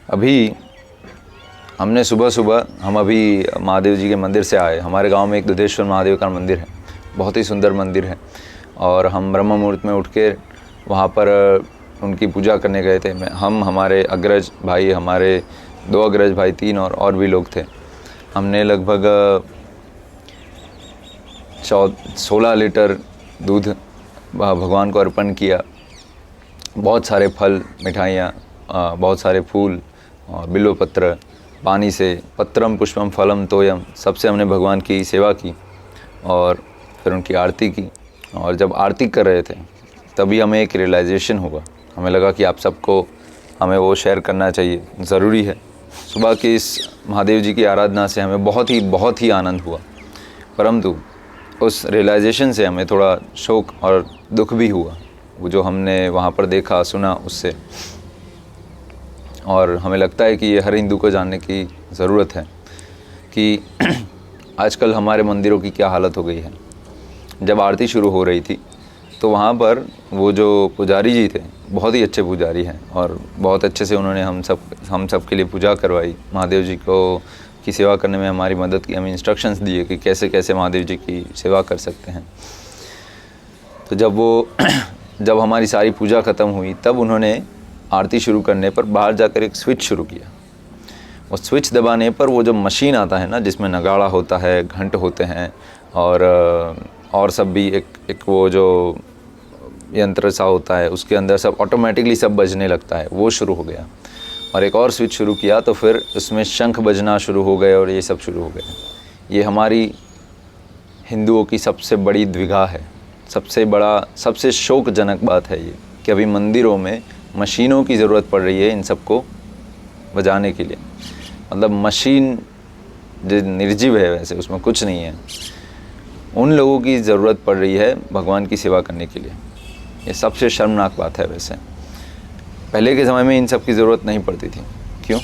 अभी हमने सुबह सुबह हम अभी महादेव जी के मंदिर से आए। हमारे गांव में एक दुधेश्वर महादेव का मंदिर है, बहुत ही सुंदर मंदिर है। और हम ब्रह्म मुहूर्त में उठ के वहाँ पर उनकी पूजा करने गए थे। हम, हमारे अग्रज भाई, हमारे 2 अग्रज भाई, 3 और भी लोग थे। हमने लगभग 16 लीटर दूध भगवान को अर्पण किया। बहुत सारे फल, मिठाइयाँ, बहुत सारे फूल और बिल्वपत्र, पानी से, पत्रम पुष्पम फलम तोयम, सबसे हमने भगवान की सेवा की और फिर उनकी आरती की। और जब आरती कर रहे थे तभी हमें एक रियलाइजेशन हुआ। हमें लगा कि आप सबको हमें वो शेयर करना चाहिए, ज़रूरी है। सुबह की इस महादेव जी की आराधना से हमें बहुत ही आनंद हुआ, परंतु उस रियलाइजेशन से हमें थोड़ा शोक और दुख भी हुआ, वो जो हमने वहाँ पर देखा सुना उससे। और हमें लगता है कि ये हर हिंदू को जानने की ज़रूरत है कि आजकल हमारे मंदिरों की क्या हालत हो गई है। जब आरती शुरू हो रही थी तो वहाँ पर वो जो पुजारी जी थे, बहुत ही अच्छे पुजारी हैं और बहुत अच्छे से उन्होंने हम सब के लिए पूजा करवाई। महादेव जी को की सेवा करने में हमारी मदद की, हमें इंस्ट्रक्शंस दिए कि कैसे कैसे महादेव जी की सेवा कर सकते हैं। तो जब हमारी सारी पूजा ख़त्म हुई तब उन्होंने आरती शुरू करने पर बाहर जाकर एक स्विच शुरू किया। उस स्विच दबाने पर वो जो मशीन आता है ना, जिसमें नगाड़ा होता है, घंट होते हैं और सब भी एक वो जो यंत्र सा होता है, उसके अंदर सब ऑटोमेटिकली सब बजने लगता है, वो शुरू हो गया। और एक और स्विच शुरू किया तो फिर उसमें शंख बजना शुरू हो गए और ये सब शुरू हो गया। ये हमारी हिंदुओं की सबसे बड़ी द्विधा है, सबसे शोकजनक बात है ये कि अभी मंदिरों में मशीनों की ज़रूरत पड़ रही है इन सबको बजाने के लिए। मतलब मशीन जो निर्जीव है, वैसे उसमें कुछ नहीं है, उन लोगों की ज़रूरत पड़ रही है भगवान की सेवा करने के लिए। ये सबसे शर्मनाक बात है। वैसे पहले के समय में इन सब की ज़रूरत नहीं पड़ती थी। क्यों?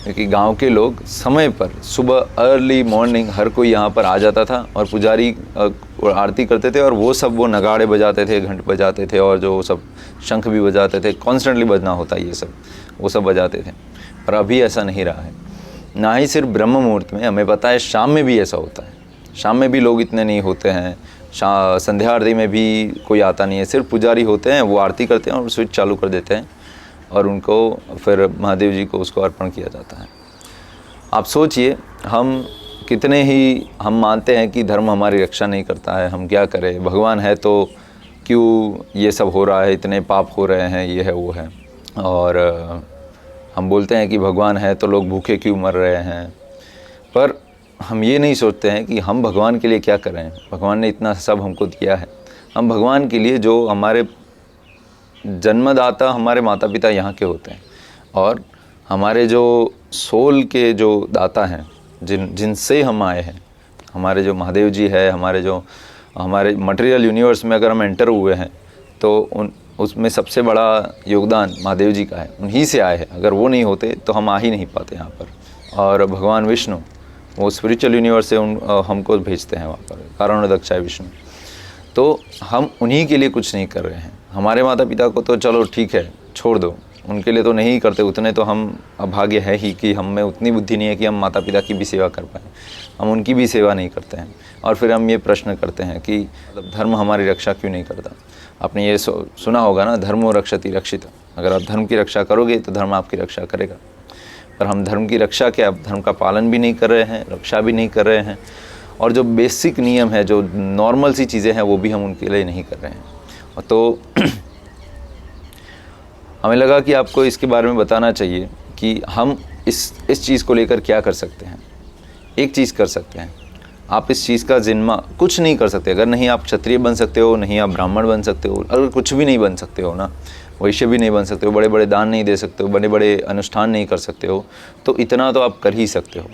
क्योंकि गांव के लोग समय पर सुबह अर्ली मॉर्निंग हर कोई यहाँ पर आ जाता था और पुजारी आरती करते थे और वो नगाड़े बजाते थे, घंट बजाते थे और जो सब शंख भी बजाते थे, कॉन्स्टेंटली बजना होता है ये सब, वो सब बजाते थे। पर अभी ऐसा नहीं रहा है। ना ही सिर्फ ब्रह्म मुहूर्त में, हमें पता है शाम में भी ऐसा होता है। शाम में भी लोग इतने नहीं होते हैं, संध्या आरती में भी कोई आता नहीं है, सिर्फ पुजारी होते हैं, वो आरती करते हैं और स्विच चालू कर देते हैं और उनको फिर महादेव जी को उसको अर्पण किया जाता है। आप सोचिए, हम मानते हैं कि धर्म हमारी रक्षा नहीं करता है, हम क्या करें, भगवान है तो क्यों ये सब हो रहा है, इतने पाप हो रहे हैं, ये है वो है। और हम बोलते हैं कि भगवान है तो लोग भूखे क्यों मर रहे हैं, पर हम ये नहीं सोचते हैं कि हम भगवान के लिए क्या कर रहे हैं। भगवान ने इतना सब हमको दिया है, हम भगवान के लिए, जो हमारे जन्मदाता हमारे माता पिता यहाँ के होते हैं और हमारे जो सोल के जो दाता हैं, जिनसे हम आए हैं, हमारे जो महादेव जी है, हमारे मटेरियल यूनिवर्स में अगर हम एंटर हुए हैं तो उसमें सबसे बड़ा योगदान महादेव जी का है, उन्हीं से आए हैं। अगर वो नहीं होते तो हम आ ही नहीं पाते यहाँ पर। और भगवान विष्णु, वो स्पिरिचुअल यूनिवर्स से हमको भेजते हैं वहाँ पर, कारणोदक्षाय विष्णु। तो हम उन्हीं के लिए कुछ नहीं कर रहे हैं। हमारे माता पिता को तो चलो ठीक है, छोड़ दो, उनके लिए तो नहीं करते, उतने तो हम अभाग्य है ही कि हम में उतनी बुद्धि नहीं है कि हम माता पिता की भी सेवा कर पाएँ। हम उनकी भी सेवा नहीं करते हैं और फिर हम ये प्रश्न करते हैं कि धर्म हमारी रक्षा क्यों नहीं करता। आपने ये सुना होगा ना, धर्मो रक्षति रक्षित। अगर आप धर्म की रक्षा करोगे तो धर्म आपकी रक्षा करेगा। पर हम धर्म की रक्षा क्या, धर्म का पालन भी नहीं कर रहे हैं, रक्षा भी नहीं कर रहे हैं, और जो बेसिक नियम है, जो नॉर्मल सी चीज़ें हैं, वो भी हम उनके लिए नहीं कर रहे हैं। तो हमें लगा कि आपको इसके बारे में बताना चाहिए कि हम इस चीज़ को लेकर क्या कर सकते हैं। एक चीज़ कर सकते हैं, आप इस चीज़ का जिम्मा कुछ नहीं कर सकते। अगर नहीं आप क्षत्रिय बन सकते हो, नहीं आप ब्राह्मण बन सकते हो, अगर कुछ भी नहीं बन सकते हो ना, वैश्य भी नहीं बन सकते हो, बड़े बड़े दान नहीं दे सकते हो, बड़े बड़े अनुष्ठान नहीं कर सकते हो, तो इतना तो आप कर ही सकते हो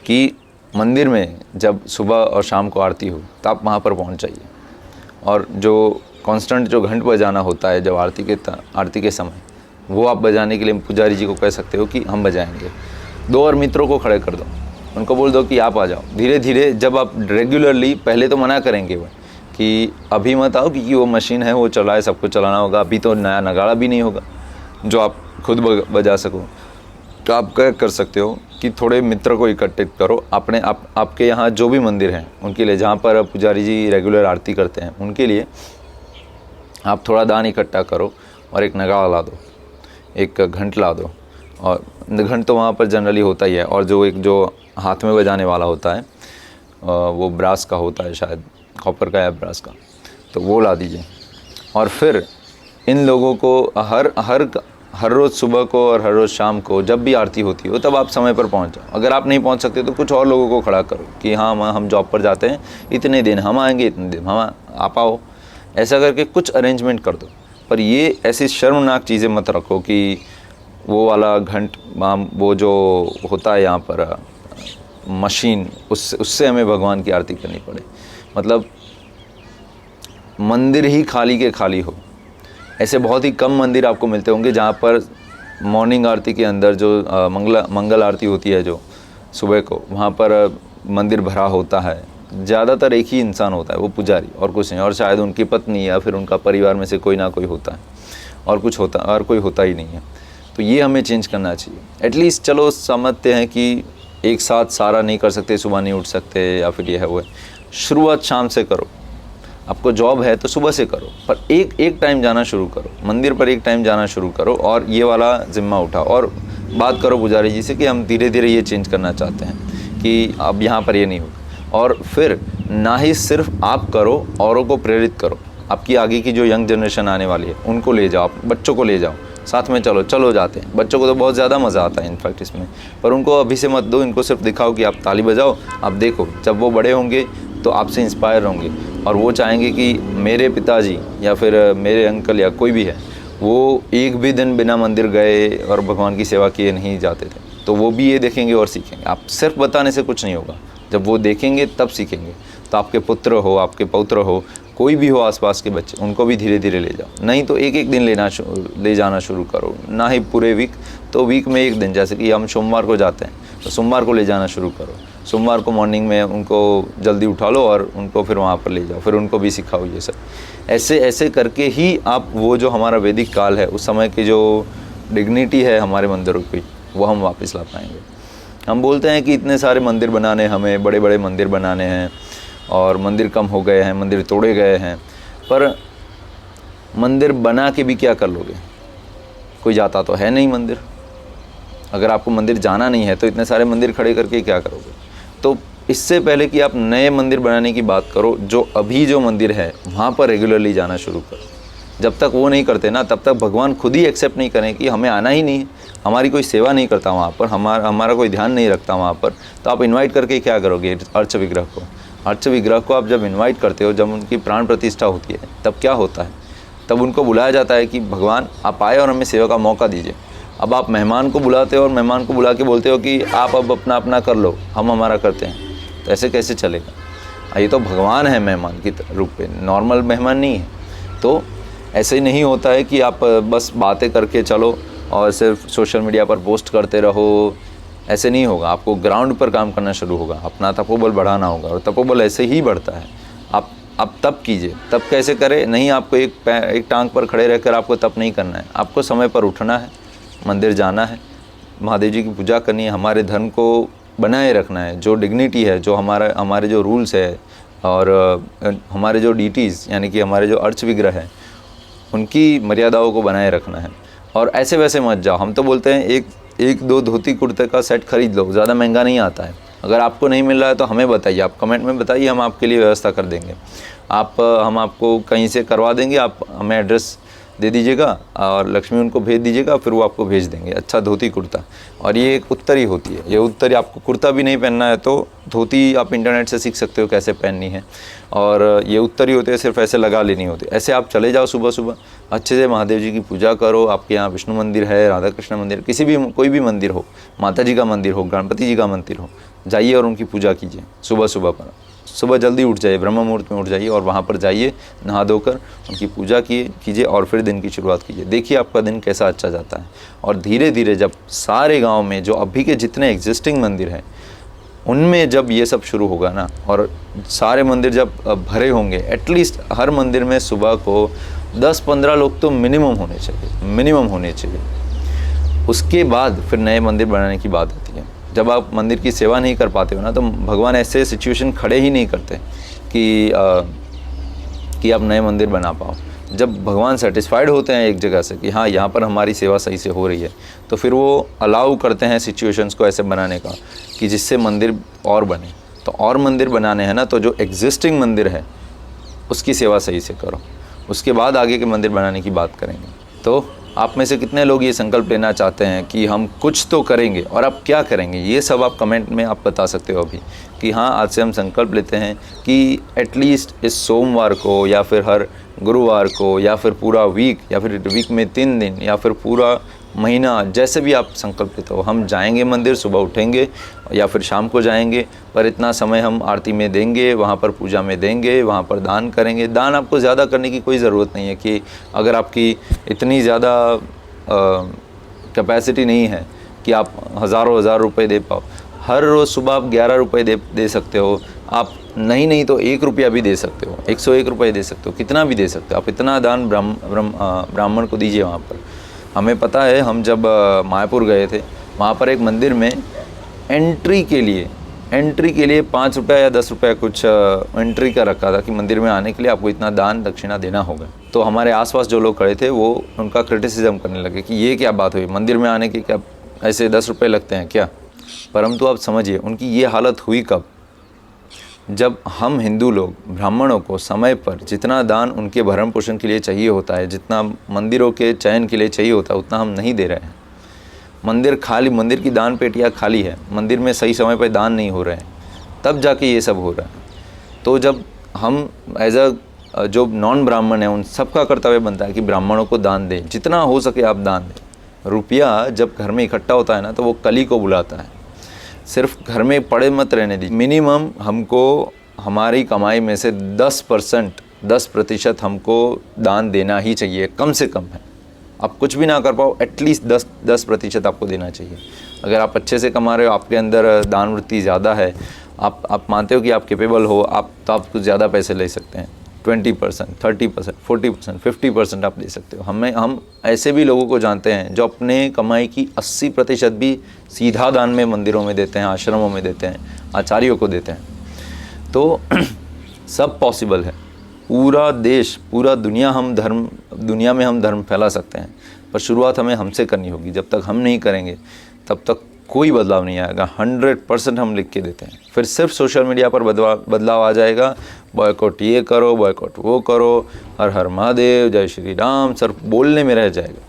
कि मंदिर में जब सुबह और शाम को आरती हो तो आप वहाँ पर पहुँच जाइए। और जो कांस्टेंट जो घंट बजाना होता है जब आरती के समय, वो आप बजाने के लिए पुजारी जी को कह सकते हो कि हम बजाएंगे। 2 और मित्रों को खड़े कर दो, उनको बोल दो कि आप आ जाओ। धीरे धीरे जब आप रेगुलरली, पहले तो मना करेंगे वो कि अभी मत आओ क्योंकि वो मशीन है, वो चलाए, सबको चलाना होगा, अभी तो नया नगाड़ा भी नहीं होगा जो आप खुद बजा सको। तो आप क्या कर सकते हो कि थोड़े मित्र को इकट्ठित करो अपने आपके यहाँ जो भी मंदिर हैं उनके लिए, जहाँ पर पुजारी जी रेगुलर आरती करते हैं उनके लिए आप थोड़ा दान इकट्ठा करो और एक नगाड़ा ला दो, एक घंट ला दो। और घंट तो वहाँ पर जनरली होता ही है, और जो हाथ में बजाने वाला होता है वो ब्रास का होता है, शायद कॉपर का या ब्रास का, तो वो ला दीजिए। और फिर इन लोगों को हर रोज़ सुबह को और हर रोज़ शाम को जब भी आरती होती हो तब आप समय पर पहुंच जाओ। अगर आप नहीं पहुंच सकते तो कुछ और लोगों को खड़ा करो कि हाँ हम जॉब पर जाते हैं, इतने दिन हम आएंगे, इतने दिन हम आप आओ, ऐसा करके कुछ अरेंजमेंट कर दो। पर ये ऐसी शर्मनाक चीज़ें मत रखो कि वो वाला घंट वो जो होता है यहाँ पर मशीन, उससे हमें भगवान की आरती करनी पड़े। मतलब मंदिर ही खाली के खाली हो, ऐसे बहुत ही कम मंदिर आपको मिलते होंगे जहाँ पर मॉर्निंग आरती के अंदर जो मंगल आरती होती है जो सुबह को, वहाँ पर मंदिर भरा होता है। ज़्यादातर एक ही इंसान होता है, वो पुजारी, और कुछ नहीं, और शायद उनकी पत्नी या फिर उनका परिवार में से कोई ना कोई होता है, और कोई होता ही नहीं है। तो ये हमें चेंज करना चाहिए। एटलीस्ट चलो समझते हैं कि एक साथ सारा नहीं कर सकते, सुबह नहीं उठ सकते या फिर ये है वो है, शुरुआत शाम से करो। आपको जॉब है तो सुबह से करो, पर एक टाइम जाना शुरू करो, मंदिर पर एक टाइम जाना शुरू करो और ये वाला ज़िम्मा उठाओ। और बात करो पुजारी जी से कि हम धीरे धीरे ये चेंज करना चाहते हैं कि अब यहाँ पर ये नहीं होगा। और फिर ना ही सिर्फ आप करो, औरों को प्रेरित करो। आपकी आगे की जो यंग जनरेशन आने वाली है उनको ले जाओ, बच्चों को ले जाओ, साथ में चलो जाते हैं। बच्चों को तो बहुत ज़्यादा मज़ा आता है इनफैक्ट इसमें, पर उनको अभी से मत दो। इनको सिर्फ दिखाओ कि आप ताली बजाओ, आप देखो जब वो बड़े होंगे तो आपसे इंस्पायर होंगे और वो चाहेंगे कि मेरे पिताजी या फिर मेरे अंकल या कोई भी है, वो एक भी दिन बिना मंदिर गए और भगवान की सेवा किए नहीं जाते थे, तो वो भी ये देखेंगे और सीखेंगे। आप सिर्फ बताने से कुछ नहीं होगा, जब वो देखेंगे तब सीखेंगे। तो आपके पुत्र हो, आपके पौत्र हो, कोई भी हो आसपास के बच्चे, उनको भी धीरे धीरे ले जाओ। नहीं तो एक दिन ले जाना शुरू करो, ना ही पूरे वीक, तो वीक में एक दिन, जैसे कि हम सोमवार को जाते हैं तो सोमवार को ले जाना शुरू करो। सोमवार को मॉर्निंग में उनको जल्दी उठा लो और उनको फिर वहाँ पर ले जाओ, फिर उनको भी सिखाओ ये सब। ऐसे करके ही आप वो जो हमारा वैदिक काल है, उस समय की जो डिग्निटी है हमारे मंदिरों की, वो हम वापस ला पाएंगे। हम बोलते हैं कि इतने सारे मंदिर बनाने, हमें बड़े बड़े मंदिर बनाने हैं और मंदिर कम हो गए हैं, मंदिर तोड़े गए हैं, पर मंदिर बना के भी क्या कर लोगे? कोई जाता तो है नहीं मंदिर। अगर आपको मंदिर जाना नहीं है तो इतने सारे मंदिर खड़े करके क्या करोगे? तो इससे पहले कि आप नए मंदिर बनाने की बात करो, जो अभी जो मंदिर है वहाँ पर रेगुलरली जाना शुरू करो। जब तक वो नहीं करते ना, तब तक भगवान खुद ही एक्सेप्ट नहीं करें कि हमें आना ही नहीं है, हमारी कोई सेवा नहीं करता वहाँ पर, हमारा कोई ध्यान नहीं रखता वहाँ पर, तो आप इन्वाइट करके क्या करोगे? अर्च विग्रह को आप जब इन्वाइट करते हो, जब उनकी प्राण प्रतिष्ठा होती है, तब क्या होता है? तब उनको बुलाया जाता है कि भगवान आप आए और हमें सेवा का मौका दीजिए। अब आप मेहमान को बुलाते हो और मेहमान को बुला के बोलते हो कि आप अब अपना कर लो, हम हमारा करते हैं, तो ऐसे कैसे चलेगा? ये तो भगवान है मेहमान की रूप में, नॉर्मल मेहमान नहीं है। तो ऐसे नहीं होता है कि आप बस बातें करके चलो और सिर्फ सोशल मीडिया पर पोस्ट करते रहो, ऐसे नहीं होगा। आपको ग्राउंड पर काम करना शुरू होगा, अपना तपोबल बढ़ाना होगा, और तपोबल ऐसे ही बढ़ता है। आप तप कीजिए। तप कैसे करें? नहीं, आपको एक टांग पर खड़े रहकर आपको तप नहीं करना है, आपको समय पर उठना है, मंदिर जाना है, महादेव जी की पूजा करनी है, हमारे धर्म को बनाए रखना है। जो डिग्निटी है, जो हमारे जो रूल्स है और हमारे जो डीटीज़ यानी कि हमारे जो अर्च विग्रह है, उनकी मर्यादाओं को बनाए रखना है। और ऐसे वैसे मत जाओ। हम तो बोलते हैं एक दो धोती कुर्ते का सेट खरीद लो, ज़्यादा महंगा नहीं आता है। अगर आपको नहीं मिल रहा है तो हमें बताइए, आप कमेंट में बताइए, हम आपके लिए व्यवस्था कर देंगे। हम आपको कहीं से करवा देंगे, आप हमें एड्रेस दे दीजिएगा और लक्ष्मी उनको भेज दीजिएगा, फिर वो आपको भेज देंगे अच्छा धोती कुर्ता। और ये एक उत्तरी होती है, ये उत्तरी, आपको कुर्ता भी नहीं पहनना है तो धोती आप इंटरनेट से सीख सकते हो कैसे पहननी है। और ये उत्तरी होती है, सिर्फ ऐसे लगा लेनी होती है। ऐसे आप चले जाओ सुबह सुबह, अच्छे से महादेव जी की पूजा करो। आपके यहाँ विष्णु मंदिर है, राधा कृष्ण मंदिर, कोई भी मंदिर हो, माता जी का मंदिर हो, गणपति जी का मंदिर हो, जाइए और उनकी पूजा कीजिए सुबह सुबह पर। सुबह जल्दी उठ जाइए, ब्रह्म मुहूर्त में उठ जाइए और वहाँ पर जाइए, नहा धोकर उनकी पूजा कीजिए और फिर दिन की शुरुआत कीजिए। देखिए आपका दिन कैसा अच्छा जाता है। और धीरे धीरे जब सारे गांव में जो अभी के जितने एग्जिस्टिंग मंदिर हैं, उनमें जब ये सब शुरू होगा ना, और सारे मंदिर जब भरे होंगे, एटलीस्ट हर मंदिर में सुबह को 10-15 लोग तो मिनिमम होने चाहिए। उसके बाद फिर नए मंदिर बनाने की बात आती है। जब आप मंदिर की सेवा नहीं कर पाते हो ना, तो भगवान ऐसे सिचुएशन खड़े ही नहीं करते कि आप नए मंदिर बना पाओ। जब भगवान सेटिस्फाइड होते हैं एक जगह से कि हाँ यहाँ पर हमारी सेवा सही से हो रही है, तो फिर वो अलाउ करते हैं सिचुएशंस को ऐसे बनाने का कि जिससे मंदिर और बने। तो और मंदिर बनाने हैं ना, तो जो एग्जिस्टिंग मंदिर है उसकी सेवा सही से करो, उसके बाद आगे के मंदिर बनाने की बात करेंगे। तो आप में से कितने लोग ये संकल्प लेना चाहते हैं कि हम कुछ तो करेंगे, और आप क्या करेंगे ये सब आप कमेंट में आप बता सकते हो अभी कि हाँ आज से हम संकल्प लेते हैं कि एटलीस्ट इस सोमवार को या फिर हर गुरुवार को या फिर पूरा वीक या फिर वीक में 3 दिन या फिर पूरा महीना, जैसे भी आप संकल्प लेते हो, हम जाएंगे मंदिर, सुबह उठेंगे या फिर शाम को जाएंगे, पर इतना समय हम आरती में देंगे, वहाँ पर पूजा में देंगे, वहाँ पर दान करेंगे। दान आपको ज़्यादा करने की कोई ज़रूरत नहीं है कि अगर आपकी इतनी ज़्यादा कैपेसिटी नहीं है कि आप हज़ार रुपए दे पाओ। हर रोज़ सुबह आप 11 रुपये दे सकते हो, आप नहीं तो 1 रुपया भी दे सकते हो, 101 रुपये दे सकते हो, कितना भी दे सकते हो आप। इतना दान ब्राह्मण को दीजिए वहाँ पर। हमें पता है, हम जब मायापुर गए थे, वहाँ पर एक मंदिर में एंट्री के लिए 5 रुपया या 10 रुपया कुछ एंट्री का रखा था कि मंदिर में आने के लिए आपको इतना दान दक्षिणा देना होगा। तो हमारे आसपास जो लोग खड़े थे वो उनका क्रिटिसिज्म करने लगे कि ये क्या बात हुई, मंदिर में आने के क्या ऐसे 10 रुपये लगते हैं क्या। परंतु आप समझिए उनकी ये हालत हुई कब, जब हम हिंदू लोग ब्राह्मणों को समय पर जितना दान उनके भरण पोषण के लिए चाहिए होता है, जितना मंदिरों के चयन के लिए चाहिए होता है, उतना हम नहीं दे रहे हैं। मंदिर की दान पेटियाँ खाली है, मंदिर में सही समय पर दान नहीं हो रहे हैं, तब जाके ये सब हो रहा है। तो जब हम एज अ जो नॉन ब्राह्मण है, उन सबका कर्तव्य बनता है कि ब्राह्मणों को दान दें, जितना हो सके आप दान दें। रुपया जब घर में इकट्ठा होता है ना, तो वो कली को बुलाता है। सिर्फ घर में पड़े मत रहने दीजिए। मिनिमम हमको हमारी कमाई में से 10% हमको दान देना ही चाहिए, कम से कम है। आप कुछ भी ना कर पाओ, एटलीस्ट 10% आपको देना चाहिए। अगर आप अच्छे से कमा रहे हो, आपके अंदर दान वृत्ति ज़्यादा है, आप मानते हो कि आप कैपेबल हो, तो आप कुछ ज़्यादा पैसे ले सकते हैं। 20%, 30%, 40%, 50% आप दे सकते हो। हम ऐसे भी लोगों को जानते हैं जो अपने कमाई की 80% भी सीधा दान में मंदिरों में देते हैं, आश्रमों में देते हैं, आचार्यों को देते हैं। तो सब पॉसिबल है। पूरा देश, पूरा दुनिया में हम धर्म फैला सकते हैं, पर शुरुआत हमें हमसे करनी होगी। जब तक हम नहीं करेंगे तब तक कोई बदलाव नहीं आएगा। 100% हम लिख के देते हैं, फिर सिर्फ सोशल मीडिया पर बदलाव आ जाएगा। बॉयकॉट ये करो, बॉयकॉट वो करो, हर हर महादेव, जय श्री राम, सिर्फ बोलने में रह जाएगा,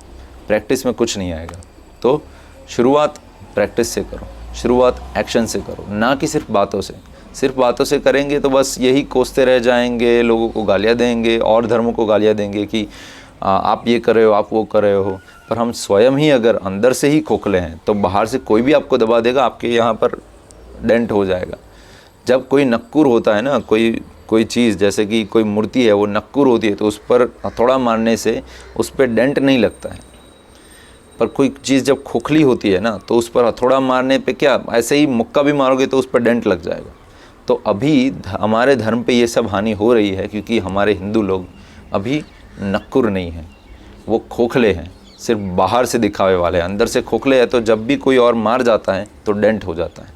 प्रैक्टिस में कुछ नहीं आएगा। तो शुरुआत प्रैक्टिस से करो, शुरुआत एक्शन से करो, ना कि सिर्फ बातों से। सिर्फ बातों से करेंगे तो बस यही कोसते रह जाएंगे, लोगों को गालियाँ देंगे और धर्मों को गालियाँ देंगे कि आप ये कर रहे हो, आप वो कर रहे हो। पर हम स्वयं ही अगर अंदर से ही खोखले हैं तो बाहर से कोई भी आपको दबा देगा, आपके यहाँ पर डेंट हो जाएगा। जब कोई नक्कुर होता है ना, कोई चीज़, जैसे कि कोई मूर्ति है वो नक्कुर होती है, तो उस पर हथौड़ा मारने से उस पर डेंट नहीं लगता है। पर कोई चीज़ जब खोखली होती है ना, तो उस पर हथौड़ा मारने पे क्या, ऐसे ही मुक्का भी मारोगे तो उस पर डेंट लग जाएगा। तो अभी हमारे धर्म पे ये सब हानि हो रही है क्योंकि हमारे हिंदू लोग अभी नक्कुर नहीं हैं, वो खोखले हैं, सिर्फ बाहर से दिखावे वाले हैं, अंदर से खोखले हैं। तो जब भी कोई और मार जाता है तो डेंट हो जाता है।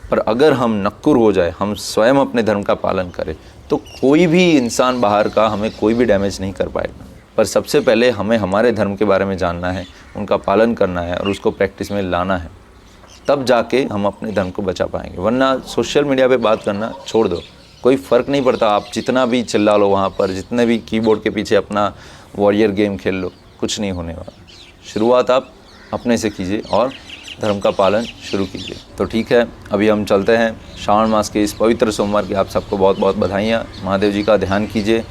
पर अगर हम नक्कुर हो जाए, हम स्वयं अपने धर्म का पालन करें, तो कोई भी इंसान बाहर का हमें कोई भी डैमेज नहीं कर पाएगा। पर सबसे पहले हमें हमारे धर्म के बारे में जानना है, उनका पालन करना है और उसको प्रैक्टिस में लाना है, तब जाके हम अपने धर्म को बचा पाएंगे। वरना सोशल मीडिया पे बात करना छोड़ दो, कोई फ़र्क नहीं पड़ता। आप जितना भी चिल्ला लो वहाँ पर, जितने भी कीबोर्ड के पीछे अपना वॉरियर गेम खेल लो, कुछ नहीं होने वाला। शुरुआत आप अपने से कीजिए और धर्म का पालन शुरू कीजिए। तो ठीक है, अभी हम चलते हैं। श्रावण मास के इस पवित्र सोमवार की आप सबको बहुत बहुत बधाइयाँ। महादेव जी का ध्यान कीजिए,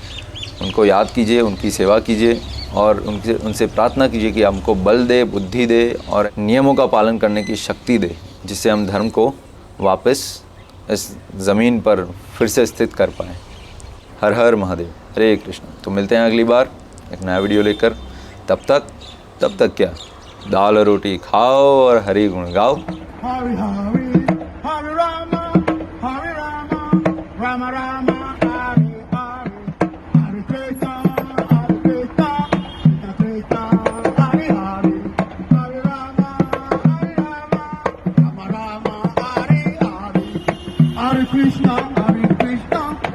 उनको याद कीजिए, उनकी सेवा कीजिए और उनसे प्रार्थना कीजिए कि हमको बल दे, बुद्धि दे और नियमों का पालन करने की शक्ति दे, जिससे हम धर्म को वापस इस ज़मीन पर फिर से स्थित कर पाएँ। हर हर महादेव, हरे कृष्ण। तो मिलते हैं अगली बार एक नया वीडियो लेकर। तब तक क्या, दाल और रोटी खाओ और हरि गुण गाओ। Hare Hare, Hare Rama, Rama Rama, Hare Hare, Hare Krishna, Krishna Krishna, Hare Hare, Hare Rama. Krishna, Hare Krishna,